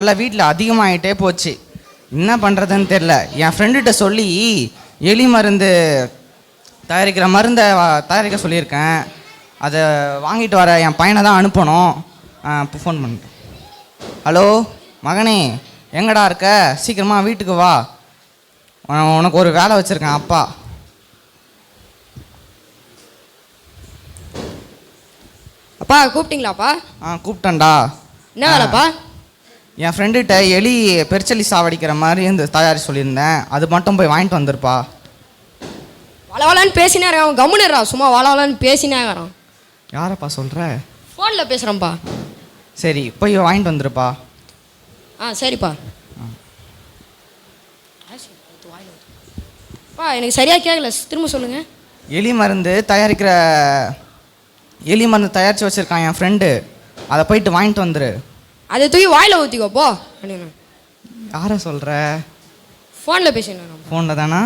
இல்லை வீட்டில் அதிகமாகிட்டே போச்சு. என்ன பண்ணுறதுன்னு தெரில. என் ஃப்ரெண்டுகிட்ட சொல்லி எலி மருந்து தயாரிக்கிற மருந்தை தயாரிக்க சொல்லியிருக்கேன். அதை வாங்கிட்டு வர என் பையனை தான் அனுப்பணும். இப்போ ஃபோன் பண்ணிட்டேன். ஹலோ மகனே, எங்கடா இருக்க? சீக்கிரமாக வீட்டுக்கு வா, உனக்கு ஒரு வேலை வச்சுருக்கேன். அப்பா அப்பா கூப்பிட்டீங்களாப்பா? கூப்பிட்டேன்டா. என்ன வேலைப்பா? என் ஃப்ரெண்டுகிட்ட எலி பெருச்சலி சாவடிக்கிற மாதிரி இந்த தயாரி சொல்லியிருந்தேன். அது மட்டும் போய் வாங்கிட்டு வந்துருப்பா. வளவலான்னு பேசினே அவன் கம்முனுறா. சும்மா வளவலான்னு பேசினே வரான். யாரப்பா சொல்கிற? ஃபோனில் பேசுகிறேன்ப்பா. சரி போய் வாங்கிட்டு வந்துருப்பா. சரிப்பா. எனக்கு சரியாக கேட்கல, திரும்ப சொல்லுங்கள். எலி மருந்து தயாரித்து வச்சுருக்கான் என் ஃப்ரெண்டு. அதை போயிட்டு வாங்கிட்டு வந்துரு. அதை தூக்கி வாயில் ஊற்றிக்கோப்போ. யாரை சொல்கிற? ஃபோனில் பேசினேன். ஃபோனில் தானே?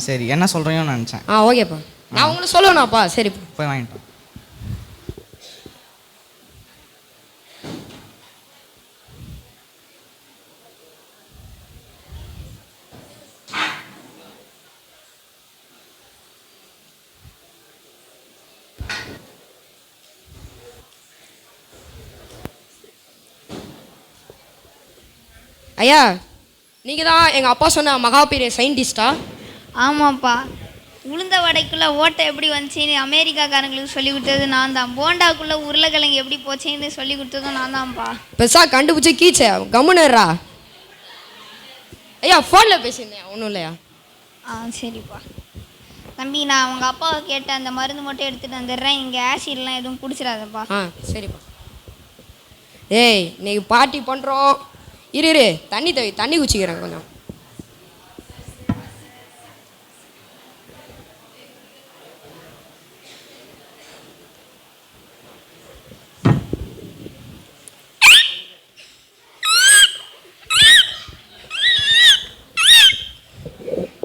சரி, என்ன சொல்கிறீங்கன்னு நினச்சேன். ஓகேப்பா, நான் உங்களை சொல்லணும்ப்பா. சரிப்பா, போய் வாங்கிட்டு. ஐயா, நீங்கள் தான் எங்கள் அப்பா சொன்ன மகா பெரிய சயின்டிஸ்டா? ஆமாப்பா. உளுந்த வடைக்குள்ளே ஓட்டை எப்படி வந்துச்சின்னு அமெரிக்காக்காரங்களுக்கு சொல்லி கொடுத்தது நான் தான். போண்டாக்குள்ளே உருளைக்கிழங்கு எப்படி போச்சேன்னு சொல்லி கொடுத்ததும் நான் தான்ப்பா. பெருசாக கண்டுபிடிச்சி கீச்சே கம்முன்னுறா. ஐயா ஃபோனில் பேசியிருந்தேன், ஒன்றும் இல்லையா? சரிப்பா. தம்பி, நான் உங்கள் அப்பாவை கேட்டேன், அந்த மருந்து மட்டும் எடுத்துகிட்டு வந்துடுறேன். இங்கே ஆசிட்லாம் எதுவும் குடிச்சிடாதப்பா. சரிப்பா. ஏய், இன்னைக்கு பார்ட்டி பண்ணுறோம். இரு தண்ணி குச்சிக்கிறேன் கொஞ்சம்.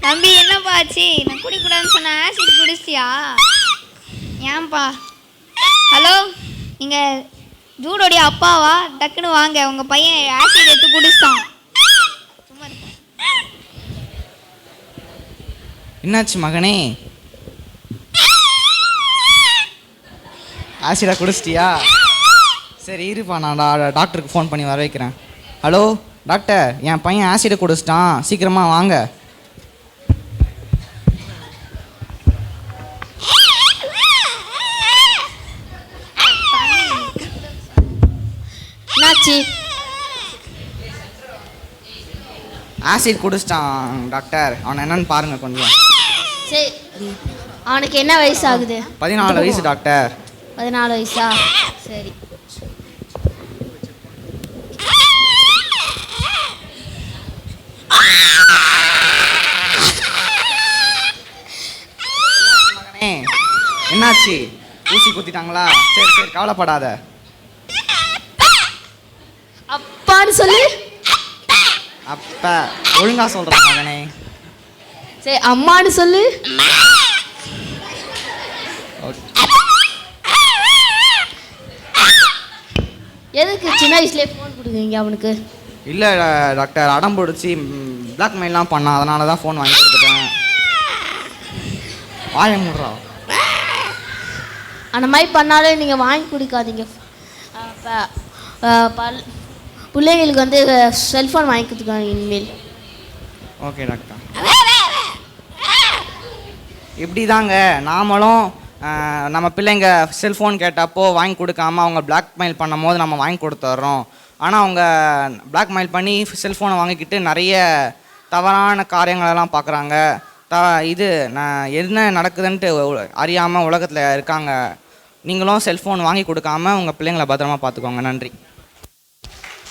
தம்பி, என்னப்பா ஆச்சு? நான் குடிக்கூடாதுன்னு சொன்னேன், ஆசிட் குடிச்சியா? ஏன்பா? ஹலோ, நீங்கள் ஜூடோடைய அப்பாவா? டக்குன்னு வாங்க, உங்கள் பையன் ஆசிட் எடுத்து குடிச்சிட்டான். என்னாச்சு மகனே? ஆசிடா குடிச்சிட்டியா? சரி இருப்பா, நான் டாக்டருக்கு ஃபோன் பண்ணி வர வைக்கிறேன். ஹலோ டாக்டர், என் பையன் ஆசிடை குடிச்சிட்டான், சீக்கிரமாக வாங்க. ஆசிட் குடிச்சிட்டான் டாக்டர். அவனை என்னன்னு பாருங்க கொஞ்சம். சரி, அவனுக்கு என்ன வயசு ஆகுது? 14 வயசு டாக்டர். 14 வயசா? சரி. என்னாச்சு? ஊசி குத்திட்டாங்களா? சரி கவலைப்படாத. அப்பான்னு சொல்லு. அப்பா ஒழுங்கா சொல்றேன் மகனே. சரி, அம்மான்னு சொல்லு. எதுக்கு சின்ன வயசுலேயே ஃபோன் கொடுக்குறீங்க அவனுக்கு? இல்லை டாக்டர், அடம் பிடிச்சி பிளாக்மெயிலாம் பண்ணான், அதனால தான் ஃபோன் வாங்கி கொடுத்துட்டேன். வாய முடுறா. அந்த மாதிரி பண்ணாலே நீங்கள் வாங்கி கொடுக்காதீங்க. பிள்ளைங்களுக்கு வந்து செல்ஃபோன் வாங்கி கொடுத்துக்காங்க இனிமேல். Okay doctor. இப்படி தாங்க நாமளும் நம்ம பிள்ளைங்க செல்ஃபோன் கேட்டப்போ வாங்கி கொடுக்காம அவங்க பிளாக்மெயில் பண்ணும் போது நம்ம வாங்கி கொடுத்துட்றோம். ஆனால் அவங்க பிளாக்மெயில் பண்ணி செல்ஃபோனை வாங்கிக்கிட்டு நிறைய தவறான காரியங்களெல்லாம் பார்க்குறாங்க. இது நான் என்ன நடக்குதுன்ட்டு அறியாமல் உலகத்தில் இருக்காங்க. நீங்களும் செல்ஃபோன் வாங்கி கொடுக்காம உங்கள் பிள்ளைங்களை பத்திரமா பார்த்துக்கோங்க. நன்றி.